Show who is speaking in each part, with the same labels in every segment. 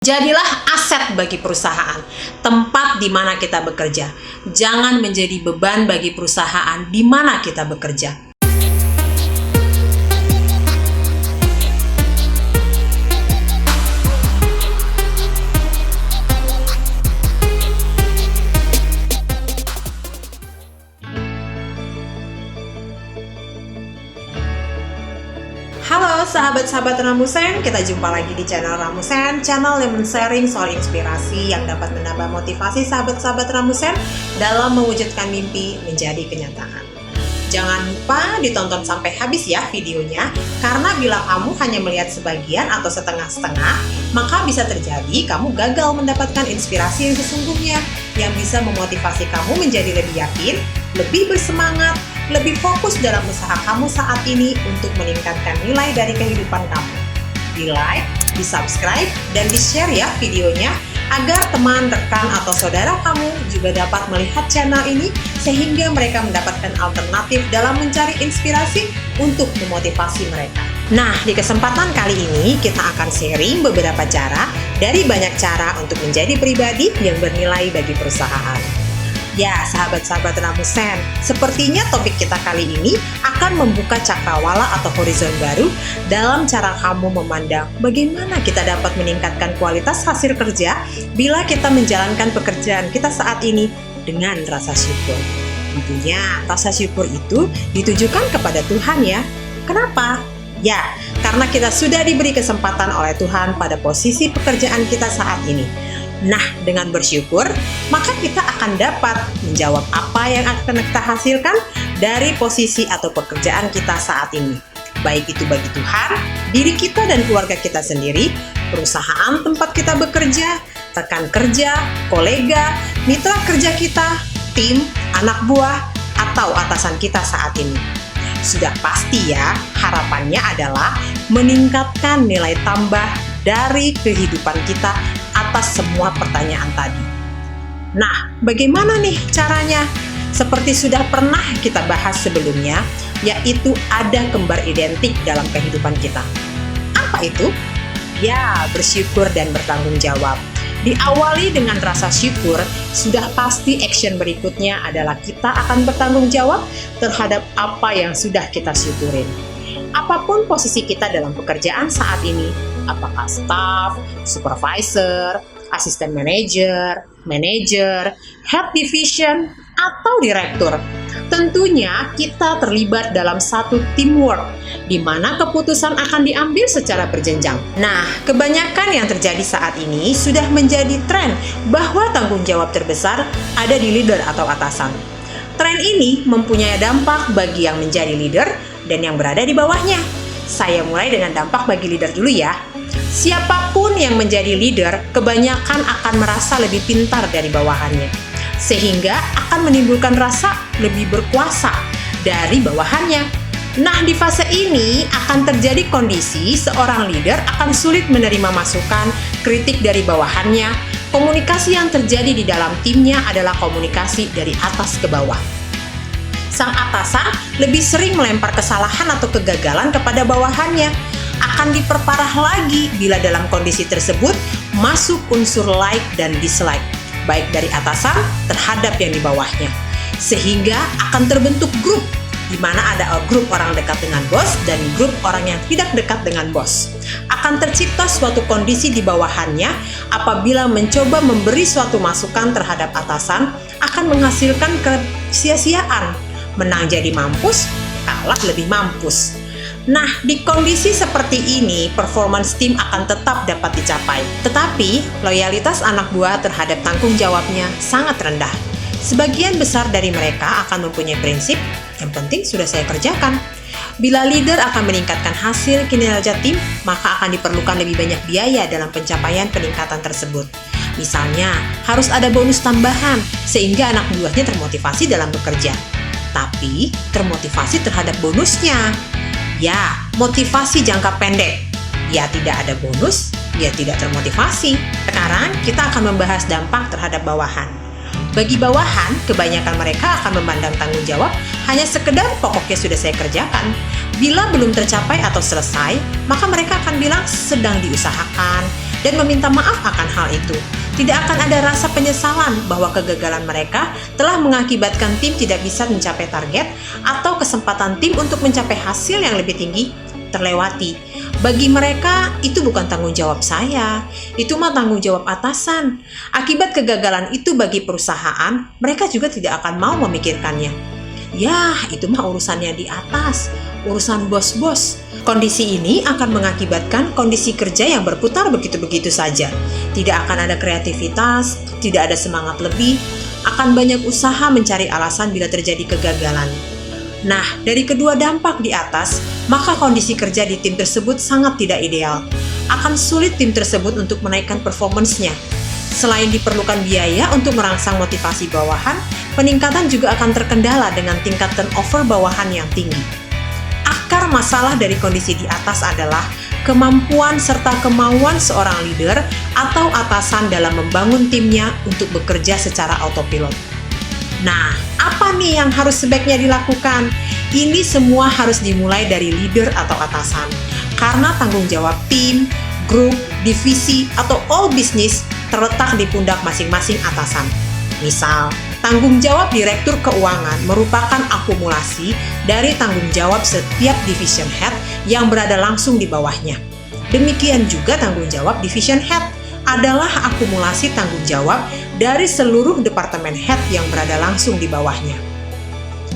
Speaker 1: Jadilah aset bagi perusahaan, tempat di mana kita bekerja. Jangan menjadi beban bagi perusahaan di mana kita bekerja. Halo sahabat-sahabat Ramusen, kita jumpa lagi di channel Ramusen, channel yang men-sharing soal inspirasi yang dapat menambah motivasi sahabat-sahabat Ramusen dalam mewujudkan mimpi menjadi kenyataan. Jangan lupa ditonton sampai habis ya videonya, karena bila kamu hanya melihat sebagian atau setengah-setengah, maka bisa terjadi kamu gagal mendapatkan inspirasi yang sesungguhnya, yang bisa memotivasi kamu menjadi lebih yakin, lebih bersemangat, lebih fokus dalam usaha kamu saat ini untuk meningkatkan nilai dari kehidupan kamu. Di-like, di-subscribe, dan di-share ya videonya, agar teman, rekan, atau saudara kamu juga dapat melihat channel ini sehingga mereka mendapatkan alternatif dalam mencari inspirasi untuk memotivasi mereka. Nah, di kesempatan kali ini kita akan sharing beberapa cara dari banyak cara untuk menjadi pribadi yang bernilai bagi perusahaan. Ya, sahabat-sahabat Ramusen, sepertinya topik kita kali ini akan membuka cakrawala atau horizon baru dalam cara kamu memandang bagaimana kita dapat meningkatkan kualitas hasil kerja bila kita menjalankan pekerjaan kita saat ini dengan rasa syukur. Tentunya, rasa syukur itu ditujukan kepada Tuhan ya. Kenapa? Ya, karena kita sudah diberi kesempatan oleh Tuhan pada posisi pekerjaan kita saat ini. Nah, dengan bersyukur, maka kita akan dapat menjawab apa yang akan kita hasilkan dari posisi atau pekerjaan kita saat ini. Baik itu bagi Tuhan, diri kita dan keluarga kita sendiri, perusahaan tempat kita bekerja, rekan kerja, kolega, mitra kerja kita, tim, anak buah, atau atasan kita saat ini. Sudah pasti ya, harapannya adalah meningkatkan nilai tambah dari kehidupan kita atas semua pertanyaan tadi. Nah, bagaimana nih caranya? Seperti sudah pernah kita bahas sebelumnya, yaitu ada kembar identik dalam kehidupan kita. Apa itu? Ya, bersyukur dan bertanggung jawab. Diawali dengan rasa syukur, sudah pasti action berikutnya adalah kita akan bertanggung jawab terhadap apa yang sudah kita syukurin. Apapun posisi kita dalam pekerjaan saat ini, apakah staff, supervisor, asisten manager, head division, atau direktur, tentunya kita terlibat dalam satu teamwork, di mana keputusan akan diambil secara berjenjang. Nah, kebanyakan yang terjadi saat ini sudah menjadi tren bahwa tanggung jawab terbesar ada di leader atau atasan. Tren ini mempunyai dampak bagi yang menjadi leader dan yang berada di bawahnya. Saya mulai dengan dampak bagi leader dulu ya. Siapapun yang menjadi leader, kebanyakan akan merasa lebih pintar dari bawahannya, sehingga akan menimbulkan rasa lebih berkuasa dari bawahannya. Nah, di fase ini akan terjadi kondisi seorang leader akan sulit menerima masukan, kritik dari bawahannya. Komunikasi yang terjadi di dalam timnya adalah komunikasi dari atas ke bawah. Sang atasan lebih sering melempar kesalahan atau kegagalan kepada bawahannya. Akan diperparah lagi bila dalam kondisi tersebut masuk unsur like dan dislike, baik dari atasan terhadap yang di bawahnya. Sehingga akan terbentuk grup, di mana ada grup orang dekat dengan bos dan grup orang yang tidak dekat dengan bos. Akan tercipta suatu kondisi di bawahannya apabila mencoba memberi suatu masukan terhadap atasan akan menghasilkan kesia-siaan. Menang jadi mampus, kalah lebih mampus. Nah, di kondisi seperti ini, performance tim akan tetap dapat dicapai. Tetapi, loyalitas anak buah terhadap tanggung jawabnya sangat rendah. Sebagian besar dari mereka akan mempunyai prinsip, yang penting sudah saya kerjakan. Bila leader akan meningkatkan hasil kinerja tim, maka akan diperlukan lebih banyak biaya dalam pencapaian peningkatan tersebut. Misalnya, harus ada bonus tambahan, sehingga anak buahnya termotivasi dalam bekerja. Tapi, termotivasi terhadap bonusnya. Ya, motivasi jangka pendek. Ya, tidak ada bonus, ya tidak termotivasi. Sekarang, kita akan membahas dampak terhadap bawahan. Bagi bawahan, kebanyakan mereka akan memandang tanggung jawab hanya sekedar pokoknya sudah saya kerjakan. Bila belum tercapai atau selesai, maka mereka akan bilang sedang diusahakan, dan meminta maaf akan hal itu. Tidak akan ada rasa penyesalan bahwa kegagalan mereka telah mengakibatkan tim tidak bisa mencapai target atau kesempatan tim untuk mencapai hasil yang lebih tinggi terlewati. Bagi mereka, itu bukan tanggung jawab saya, itu mah tanggung jawab atasan. Akibat kegagalan itu bagi perusahaan, mereka juga tidak akan mau memikirkannya. Ya, itu mah urusannya di atas, urusan bos-bos. Kondisi ini akan mengakibatkan kondisi kerja yang berputar begitu-begitu saja. Tidak akan ada kreativitas, tidak ada semangat lebih, akan banyak usaha mencari alasan bila terjadi kegagalan. Nah, dari kedua dampak di atas, maka kondisi kerja di tim tersebut sangat tidak ideal. Akan sulit tim tersebut untuk menaikkan performance-nya. Selain diperlukan biaya untuk merangsang motivasi bawahan, peningkatan juga akan terkendala dengan tingkat turnover bawahan yang tinggi. Akar masalah dari kondisi di atas adalah kemampuan serta kemauan seorang leader atau atasan dalam membangun timnya untuk bekerja secara autopilot. Nah, apa nih yang harus sebaiknya dilakukan? Ini semua harus dimulai dari leader atau atasan. Karena tanggung jawab tim, grup, divisi, atau all business terletak di pundak masing-masing atasan. Misal, tanggung jawab direktur keuangan merupakan akumulasi dari tanggung jawab setiap division head yang berada langsung di bawahnya. Demikian juga tanggung jawab division head adalah akumulasi tanggung jawab dari seluruh departemen head yang berada langsung di bawahnya.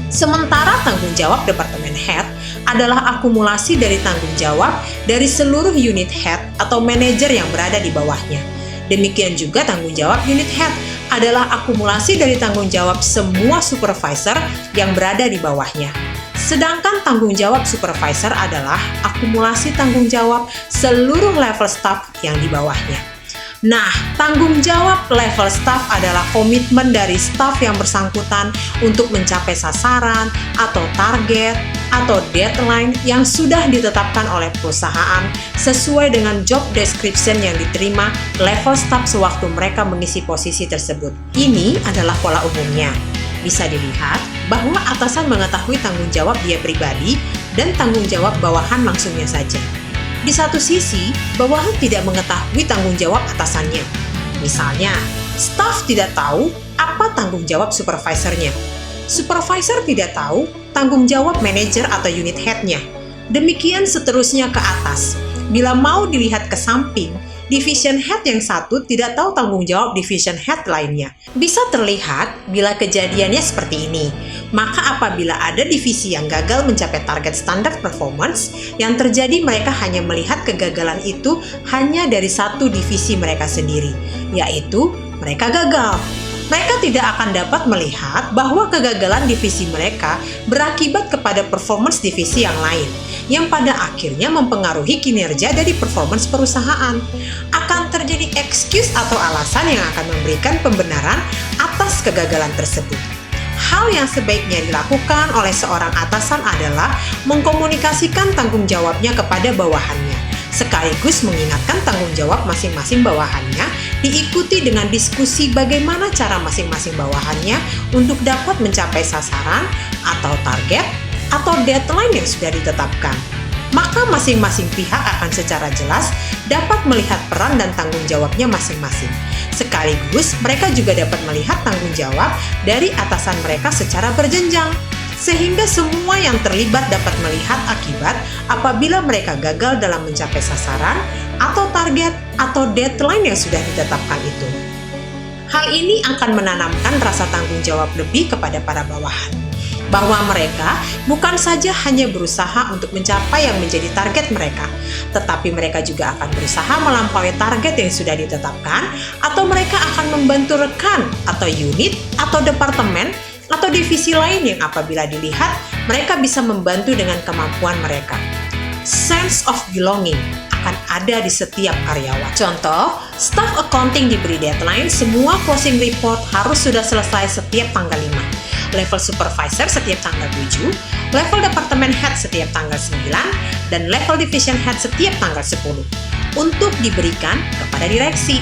Speaker 1: Sementara tanggung jawab departemen head adalah akumulasi dari tanggung jawab dari seluruh unit head atau manajer yang berada di bawahnya. Demikian juga tanggung jawab unit head adalah akumulasi dari tanggung jawab semua supervisor yang berada di bawahnya. Sedangkan tanggung jawab supervisor adalah akumulasi tanggung jawab seluruh level staff yang di bawahnya. Nah, tanggung jawab level staff adalah komitmen dari staff yang bersangkutan untuk mencapai sasaran atau target atau deadline yang sudah ditetapkan oleh perusahaan sesuai dengan job description yang diterima level staff sewaktu mereka mengisi posisi tersebut. Ini adalah pola umumnya. Bisa dilihat bahwa atasan mengetahui tanggung jawab dia pribadi dan tanggung jawab bawahan langsungnya saja. Di satu sisi, bawahan tidak mengetahui tanggung jawab atasannya. Misalnya, staf tidak tahu apa tanggung jawab supervisornya. Supervisor tidak tahu tanggung jawab manajer atau unit head-nya. Demikian seterusnya ke atas. Bila mau dilihat ke samping, division head yang satu tidak tahu tanggung jawab division head lainnya. Bisa terlihat bila kejadiannya seperti ini. Maka apabila ada divisi yang gagal mencapai target standar performance, yang terjadi mereka hanya melihat kegagalan itu hanya dari satu divisi mereka sendiri, yaitu mereka gagal. Mereka tidak akan dapat melihat bahwa kegagalan divisi mereka berakibat kepada performance divisi yang lain, yang pada akhirnya mempengaruhi kinerja dari performance perusahaan. Akan terjadi excuse atau alasan yang akan memberikan pembenaran atas kegagalan tersebut. Hal yang sebaiknya dilakukan oleh seorang atasan adalah mengkomunikasikan tanggung jawabnya kepada bawahannya, sekaligus mengingatkan tanggung jawab masing-masing bawahannya, diikuti dengan diskusi bagaimana cara masing-masing bawahannya untuk dapat mencapai sasaran atau target atau deadline yang sudah ditetapkan. Maka masing-masing pihak akan secara jelas dapat melihat peran dan tanggung jawabnya masing-masing. Sekaligus mereka juga dapat melihat tanggung jawab dari atasan mereka secara berjenjang, sehingga semua yang terlibat dapat melihat akibat apabila mereka gagal dalam mencapai sasaran atau target atau deadline yang sudah ditetapkan itu. Hal ini akan menanamkan rasa tanggung jawab lebih kepada para bawahan, bahwa mereka bukan saja hanya berusaha untuk mencapai yang menjadi target mereka, tetapi mereka juga akan berusaha melampaui target yang sudah ditetapkan, atau mereka akan membantu rekan atau unit atau departemen atau divisi lain yang apabila dilihat mereka bisa membantu dengan kemampuan mereka. Sense of belonging akan ada di setiap karyawan. Contoh, staff accounting diberi deadline, semua closing report harus sudah selesai setiap tanggal 5. Level supervisor setiap tanggal 7, level departemen head setiap tanggal 9, dan level division head setiap tanggal 10. Untuk diberikan kepada direksi.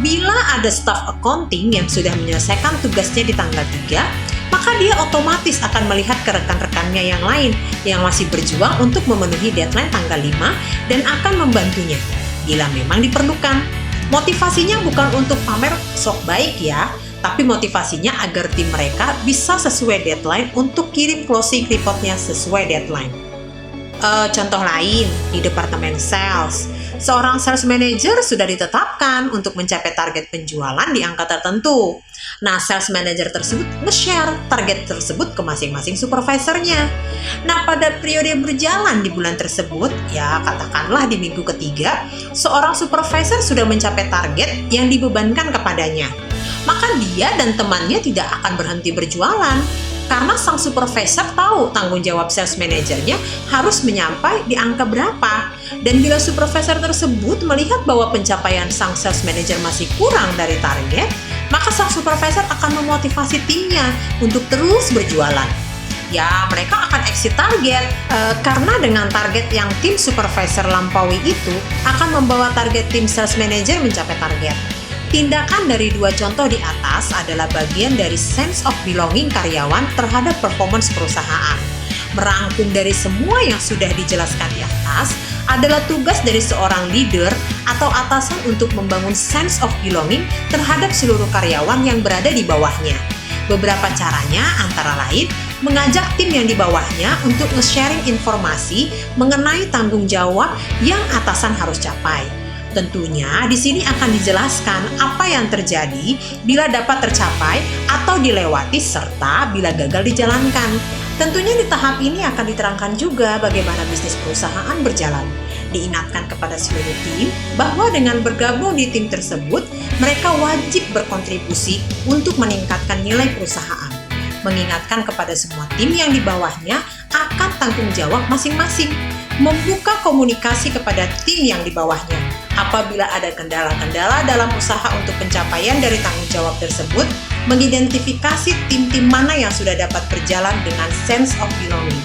Speaker 1: Bila ada staff accounting yang sudah menyelesaikan tugasnya di tanggal 3, maka dia otomatis akan melihat ke rekan-rekannya yang lain yang masih berjuang untuk memenuhi deadline tanggal 5 dan akan membantunya. bila memang diperlukan. Motivasinya bukan untuk pamer sok baik ya, tapi motivasinya agar tim mereka bisa sesuai deadline untuk kirim closing reportnya sesuai deadline. Contoh lain, di departemen sales, seorang sales manager sudah ditetapkan untuk mencapai target penjualan di angka tertentu. Nah, sales manager tersebut nge-share target tersebut ke masing-masing supervisornya. Nah, pada periode berjalan di bulan tersebut, ya katakanlah di minggu ketiga, seorang supervisor sudah mencapai target yang dibebankan kepadanya. Maka dia dan temannya tidak akan berhenti berjualan, karena sang supervisor tahu tanggung jawab sales manajernya harus menyampai di angka berapa. Dan bila supervisor tersebut melihat bahwa pencapaian sang sales manager masih kurang dari target, maka sang supervisor akan memotivasi timnya untuk terus berjualan. Ya, mereka akan exceed target, karena dengan target yang tim supervisor lampaui itu akan membawa target tim sales manager mencapai target. Tindakan dari dua contoh di atas adalah bagian dari sense of belonging karyawan terhadap performance perusahaan. Merangkum dari semua yang sudah dijelaskan di atas adalah tugas dari seorang leader atau atasan untuk membangun sense of belonging terhadap seluruh karyawan yang berada di bawahnya. Beberapa caranya antara lain mengajak tim yang di bawahnya untuk nge-sharing informasi mengenai tanggung jawab yang atasan harus capai. Tentunya di sini akan dijelaskan apa yang terjadi bila dapat tercapai atau dilewati serta bila gagal dijalankan. Tentunya di tahap ini akan diterangkan juga bagaimana bisnis perusahaan berjalan. Diingatkan kepada seluruh tim bahwa dengan bergabung di tim tersebut, mereka wajib berkontribusi untuk meningkatkan nilai perusahaan. Mengingatkan kepada semua tim yang di bawahnya akan tanggung jawab masing-masing. Membuka komunikasi kepada tim yang di bawahnya. Apabila ada kendala-kendala dalam usaha untuk pencapaian dari tanggung jawab tersebut, mengidentifikasi tim-tim mana yang sudah dapat berjalan dengan sense of belonging.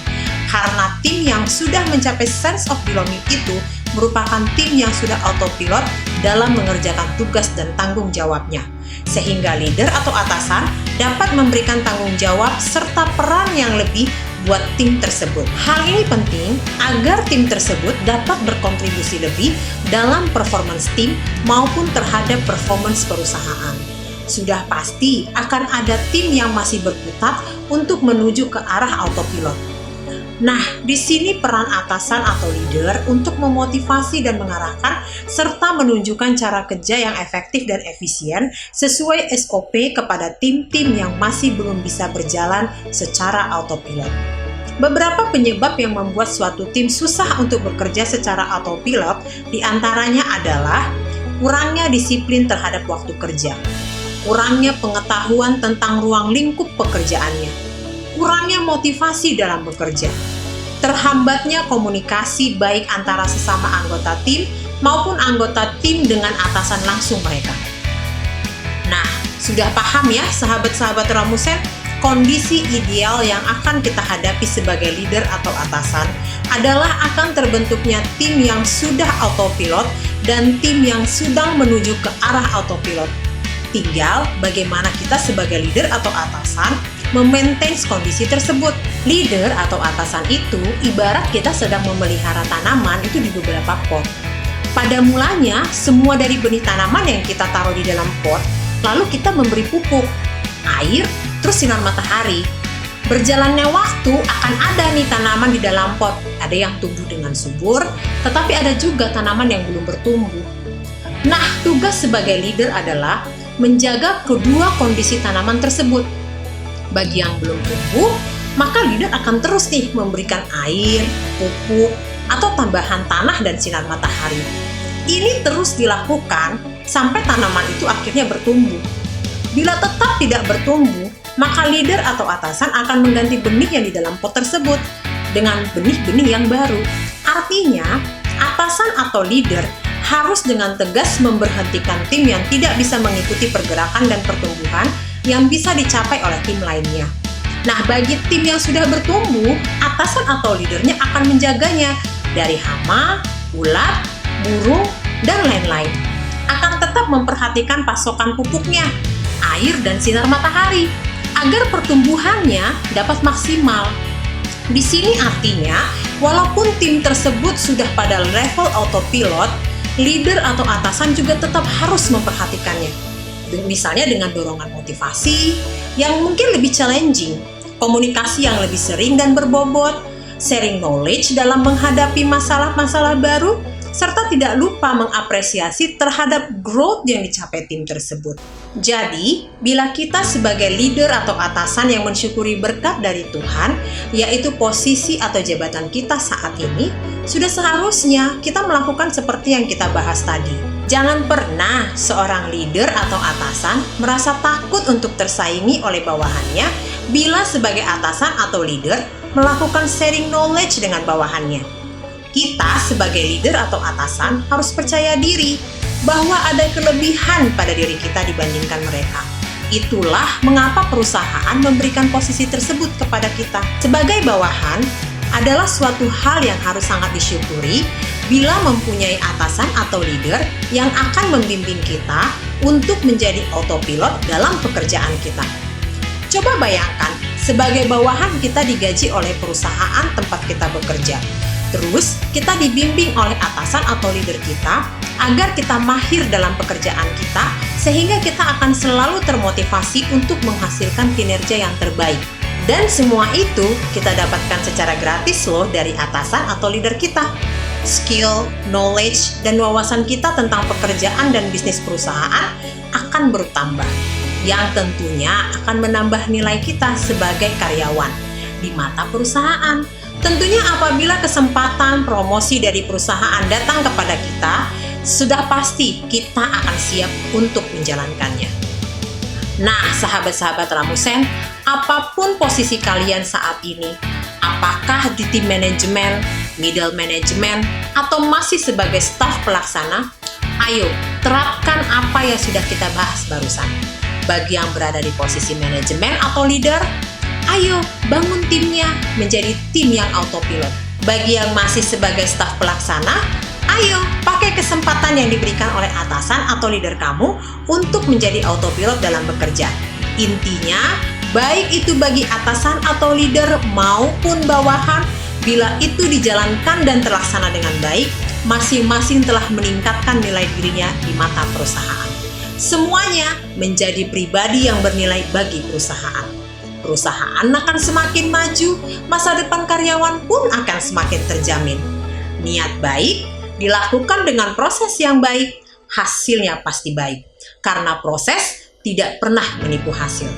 Speaker 1: Karena tim yang sudah mencapai sense of belonging itu merupakan tim yang sudah autopilot dalam mengerjakan tugas dan tanggung jawabnya. Sehingga leader atau atasan dapat memberikan tanggung jawab serta peran yang lebih buat tim tersebut. Hal ini penting agar tim tersebut dapat berkontribusi lebih dalam performance tim maupun terhadap performance perusahaan. Sudah pasti akan ada tim yang masih berkutat untuk menuju ke arah autopilot. Nah, di sini peran atasan atau leader untuk memotivasi dan mengarahkan serta menunjukkan cara kerja yang efektif dan efisien sesuai SOP kepada tim-tim yang masih belum bisa berjalan secara autopilot. Beberapa penyebab yang membuat suatu tim susah untuk bekerja secara autopilot diantaranya adalah kurangnya disiplin terhadap waktu kerja, kurangnya pengetahuan tentang ruang lingkup pekerjaannya, kurangnya motivasi dalam bekerja, terhambatnya komunikasi baik antara sesama anggota tim maupun anggota tim dengan atasan langsung mereka. Nah, sudah paham ya sahabat-sahabat Ramusen? Kondisi ideal yang akan kita hadapi sebagai leader atau atasan adalah akan terbentuknya tim yang sudah autopilot dan tim yang sedang menuju ke arah autopilot. Tinggal bagaimana kita sebagai leader atau atasan memaintain kondisi tersebut. Leader atau atasan itu ibarat kita sedang memelihara tanaman itu di beberapa pot. Pada mulanya, semua dari benih tanaman yang kita taruh di dalam pot, lalu kita memberi pupuk, air, terus sinar matahari. Berjalannya waktu akan ada nih tanaman di dalam pot. Ada yang tumbuh dengan subur, tetapi ada juga tanaman yang belum bertumbuh. Nah, tugas sebagai leader adalah menjaga kedua kondisi tanaman tersebut. Bagi yang belum tumbuh, maka leader akan terus nih memberikan air, pupuk, atau tambahan tanah dan sinar matahari. Ini terus dilakukan sampai tanaman itu akhirnya bertumbuh. Bila tetap tidak bertumbuh, maka leader atau atasan akan mengganti benih yang di dalam pot tersebut dengan benih-benih yang baru. Artinya, atasan atau leader harus dengan tegas memberhentikan tim yang tidak bisa mengikuti pergerakan dan pertumbuhan yang bisa dicapai oleh tim lainnya. Nah, bagi tim yang sudah bertumbuh, atasan atau leadernya akan menjaganya dari hama, ulat, burung, dan lain-lain. Akan tetap memperhatikan pasokan pupuknya, air, dan sinar matahari agar pertumbuhannya dapat maksimal. Di sini artinya, walaupun tim tersebut sudah pada level autopilot, leader atau atasan juga tetap harus memperhatikannya. Misalnya dengan dorongan motivasi yang mungkin lebih challenging, komunikasi yang lebih sering dan berbobot, sharing knowledge dalam menghadapi masalah-masalah baru, serta tidak lupa mengapresiasi terhadap growth yang dicapai tim tersebut. Jadi, bila kita sebagai leader atau atasan yang mensyukuri berkat dari Tuhan, yaitu posisi atau jabatan kita saat ini, sudah seharusnya kita melakukan seperti yang kita bahas tadi. Jangan pernah seorang leader atau atasan merasa takut untuk tersaingi oleh bawahannya bila sebagai atasan atau leader melakukan sharing knowledge dengan bawahannya. Kita sebagai leader atau atasan harus percaya diri bahwa ada kelebihan pada diri kita dibandingkan mereka. Itulah mengapa perusahaan memberikan posisi tersebut kepada kita. Sebagai bawahan adalah suatu hal yang harus sangat disyukuri bila mempunyai atasan atau leader yang akan membimbing kita untuk menjadi autopilot dalam pekerjaan kita. Coba bayangkan, sebagai bawahan kita digaji oleh perusahaan tempat kita bekerja. Terus, kita dibimbing oleh atasan atau leader kita agar kita mahir dalam pekerjaan kita, sehingga kita akan selalu termotivasi untuk menghasilkan kinerja yang terbaik. Dan semua itu kita dapatkan secara gratis loh dari atasan atau leader kita. Skill, knowledge, dan wawasan kita tentang pekerjaan dan bisnis perusahaan akan bertambah, yang tentunya akan menambah nilai kita sebagai karyawan di mata perusahaan. Tentunya apabila kesempatan promosi dari perusahaan datang kepada kita, sudah pasti kita akan siap untuk menjalankannya. Nah, sahabat-sahabat Ramusen, apapun posisi kalian saat ini, apakah di tim manajemen, middle management, atau masih sebagai staf pelaksana, ayo terapkan apa yang sudah kita bahas barusan. Bagi yang berada di posisi manajemen atau leader, ayo bangun timnya menjadi tim yang autopilot. Bagi yang masih sebagai staf pelaksana, ayo pakai kesempatan yang diberikan oleh atasan atau leader kamu untuk menjadi autopilot dalam bekerja. Intinya, baik itu bagi atasan atau leader maupun bawahan, bila itu dijalankan dan terlaksana dengan baik, masing-masing telah meningkatkan nilai dirinya di mata perusahaan. Semuanya menjadi pribadi yang bernilai bagi perusahaan. Perusahaan akan semakin maju, masa depan karyawan pun akan semakin terjamin. Niat baik dilakukan dengan proses yang baik, hasilnya pasti baik. Karena proses tidak pernah menipu hasil.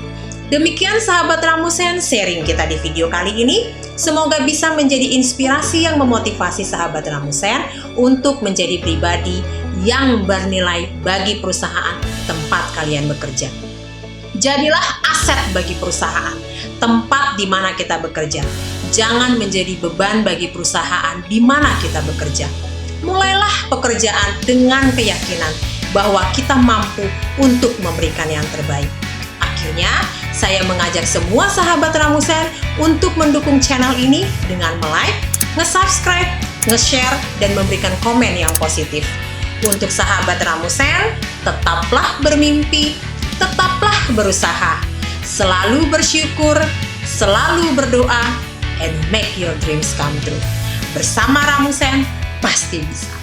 Speaker 1: Demikian sahabat Ramusen sharing kita di video kali ini. Semoga bisa menjadi inspirasi yang memotivasi sahabat Ramusen untuk menjadi pribadi yang bernilai bagi perusahaan tempat kalian bekerja. Jadilah aset bagi perusahaan, tempat di mana kita bekerja. Jangan menjadi beban bagi perusahaan di mana kita bekerja. Mulailah pekerjaan dengan keyakinan bahwa kita mampu untuk memberikan yang terbaik. Akhirnya, saya mengajak semua sahabat Ramusen untuk mendukung channel ini dengan like, nge-subscribe, nge-share, dan memberikan komen yang positif. Untuk sahabat Ramusen, tetaplah bermimpi, tetaplah berusaha, selalu bersyukur, selalu berdoa, and make your dreams come true. Bersama Ramusen, pasti bisa.